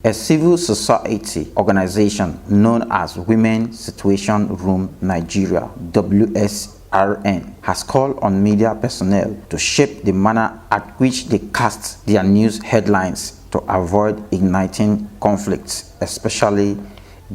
A civil society organization known as Women Situation Room Nigeria (WSRN) has called on media personnel to shape the manner at which they cast their news headlines to avoid igniting conflicts, especially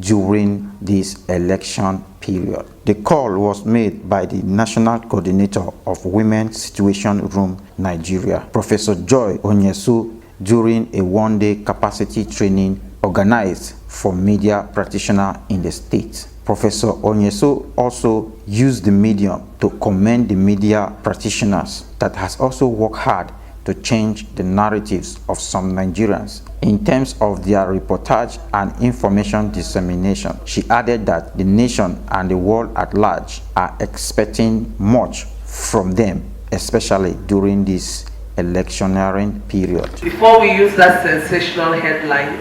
during this election period. The call was made by the National Coordinator of Women Situation Room Nigeria, Professor Joy Onyesu, during a one-day capacity training organized for media practitioners in the state. Professor Onyesu also used the medium to commend the media practitioners that has also worked hard to change the narratives of some Nigerians in terms of their reportage and information dissemination. She added that the nation and the world at large are expecting much from them, especially during this electioneering period. Before we use that sensational headline,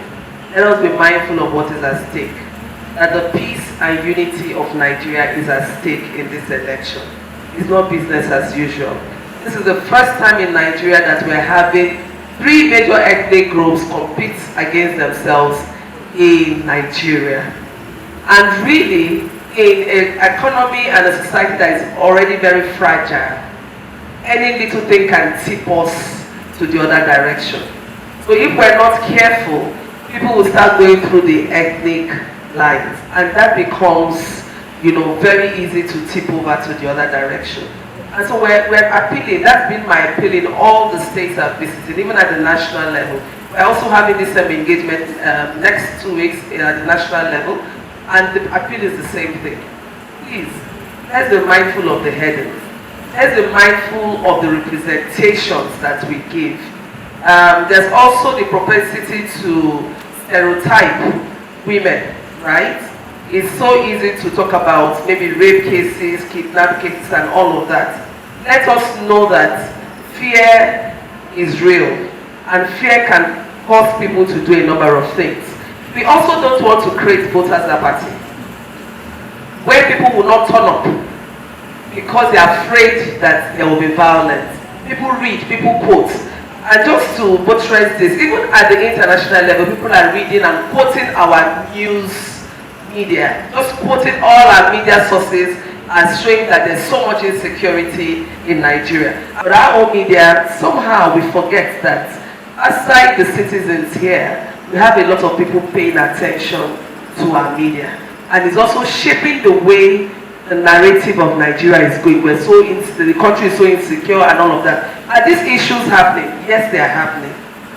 let us be mindful of what is at stake. That the peace and unity of Nigeria is at stake in this election. It's not business as usual. This is the first time in Nigeria that we're having three major ethnic groups compete against themselves in Nigeria. And really, in an economy and a society that is already very fragile, any little thing can tip us to the other direction. So if we're not careful, people will start going through the ethnic lines, and that becomes, very easy to tip over to the other direction. And so we're appealing, that's been my appeal in all the states I've visited, even at the national level. We're also having this engagement next 2 weeks at the national level, and the appeal is the same thing. Please, let's be mindful of the headings. Let's be mindful of the representations that we give. There's also the propensity to stereotype women, right? It's so easy to talk about maybe rape cases, kidnap cases, and all of that. Let us know that fear is real, and fear can cause people to do a number of things. We also don't want to create voters' apathy, where people will not turn up because they are afraid that there will be violence. People read, people quote. And just to buttress this, even at the international level, people are reading and quoting our news media, just quoting all our media sources and showing that there's so much insecurity in Nigeria. But our own media, somehow we forget that aside the citizens here, we have a lot of people paying attention to our media. And it's also shaping the way the narrative of Nigeria is going. The country is so insecure and all of that. Are these issues happening? Yes, they are happening.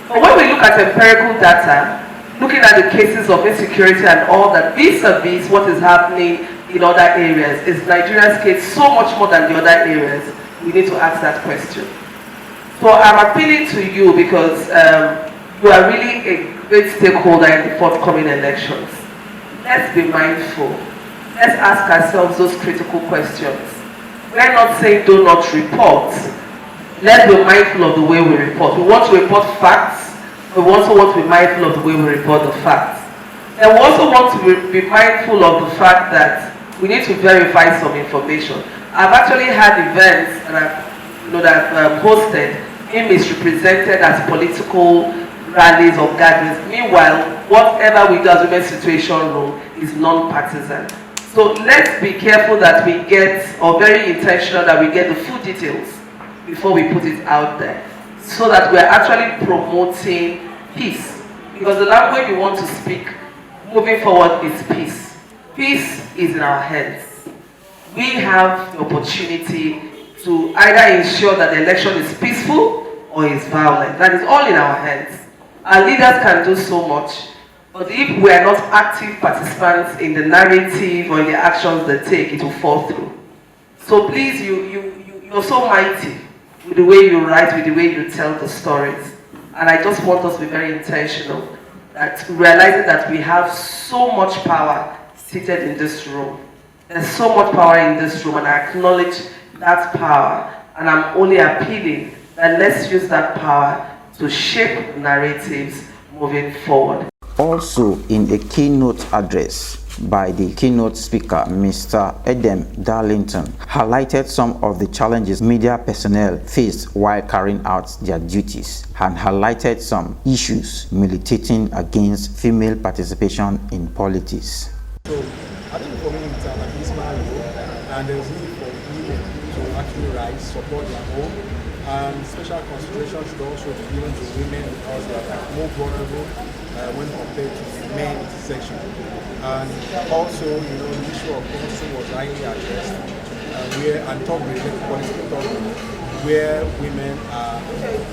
But when we look at empirical data, looking at the cases of insecurity and all that, vis-a-vis what is happening in other areas, is Nigeria's case so much more than the other areas? We need to ask that question. So I'm appealing to you because you are really a great stakeholder in the forthcoming elections. Let's be mindful. Let's ask ourselves those critical questions. We're not saying do not report. Let's be mindful of the way we report. We want to report facts. We also want to be mindful of the way we report the facts. And we also want to be mindful of the fact that we need to verify some information. I've actually had events that I've hosted being misrepresented as political rallies or gatherings. Meanwhile, whatever we do as Women's Situation Room is non-partisan. So let's be careful that we get, or very intentional that we get the full details before we put it out there, so that we're actually promoting peace. Because the language we want to speak moving forward is peace. Peace is in our hands. We have the opportunity to either ensure that the election is peaceful or is violent. That is all in our hands. Our leaders can do so much. But if we are not active participants in the narrative or in the actions they take, it will fall through. So please, you're so mighty with the way you write, with the way you tell the stories. And I just want us to be very intentional, that realizing that we have so much power seated in this room. There's so much power in this room, and I acknowledge that power. And I'm only appealing that let's use that power to shape narratives moving forward. Also, in a keynote address, by the keynote speaker, Mr. Edem Darlington, highlighted some of the challenges media personnel faced while carrying out their duties and highlighted some issues militating against female participation in politics. So I think for me it's an abysmal role, and there's need for women to actually rise, support their home, and special consideration should also be given to women because they are more vulnerable when compared to the men section. And also, the issue of corruption was highly addressed, and talk related political talk where women are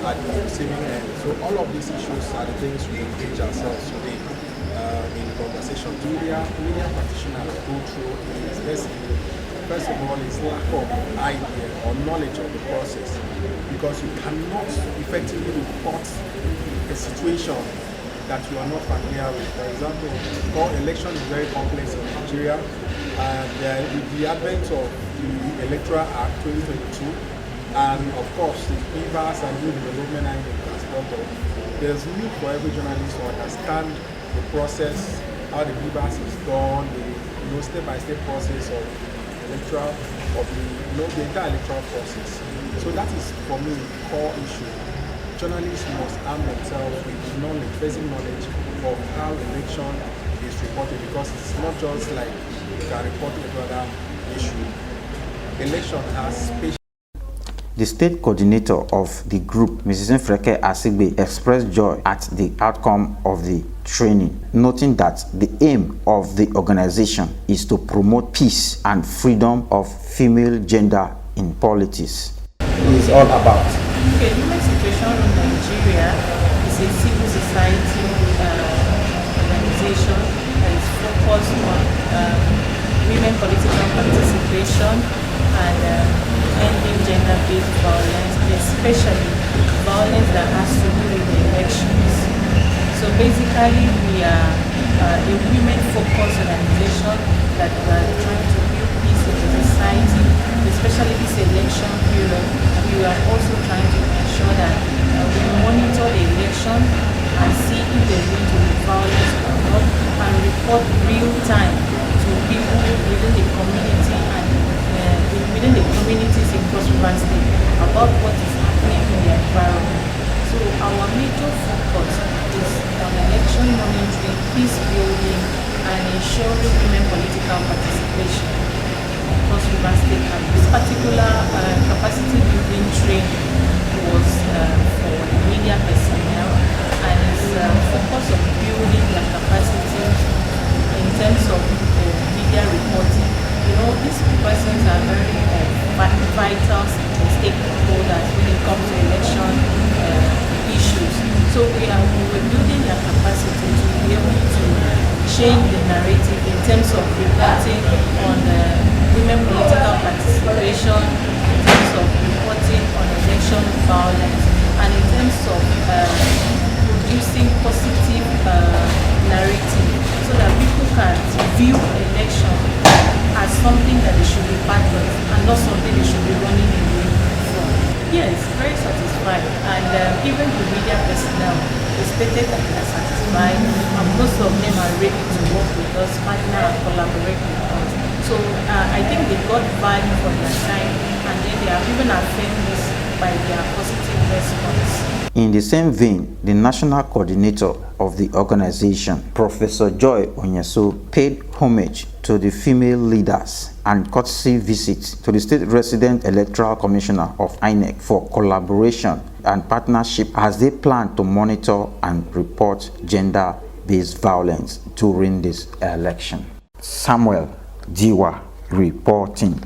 at the receiving end. So all of these issues are the things we engage ourselves today in conversation. Media practitioners go through is basically, first of all, is lack of idea or knowledge of the process, because you cannot effectively report a situation that you are not familiar with. For example, election is very complex in Nigeria, and with the advent of the Electoral Act 2022, and of course the PVAS and New Development Act in transport, there's need for every journalist to understand the process, how the PVAS is done, the step-by-step process of the electoral, of the entire electoral process. So that is for me the core issue. Journalists must arm themselves with knowledge, basic knowledge of how election is reported, because it's not just like you can report every other issue. Election has special. The state coordinator of the group, Mrs. Mfreke Asigbe, expressed joy at the outcome of the training, noting that the aim of the organization is to promote peace and freedom of female gender in politics. It's all about. Okay, human situation in Nigeria is a civil society organization that is focused on women political participation and ending gender-based violence, especially violence that has to do with the elections. So basically, we are a women-focused organization that we are trying to build peace in the society, especially this election period. We are also trying to ensure that we monitor the election and see if there's going to be violence or not, and report real time to people within the community and within the communities in Cross River State about what is happening in the environment. So our major focus is on election monitoring, peace building, and ensuring women political participation in Cross River State. And this particular capacity building training was for the media personnel, and is focused on building their capacity in terms of media reporting. These persons are very vital stakeholders when it comes to election issues. So we were building their capacity to be able to change the narrative in terms of reporting on women political participation, in terms of reporting on election violence, and in terms of producing positive narrative so that people can view election as something that they should be part of and not something they should be running away from. Yes, very satisfied, and even the media personnel, they stated that they are satisfied, and most of them are ready to work with us, partner and collaborate with us. So I think they got value for their time, and then they have even affirmed this by their positive response. In the same vein, the national coordinator of the organization, Professor Joy Onyeso, paid homage to the female leaders and courtesy visits to the state resident electoral commissioner of INEC for collaboration and partnership as they plan to monitor and report gender-based violence during this election. Samuel Diwa reporting.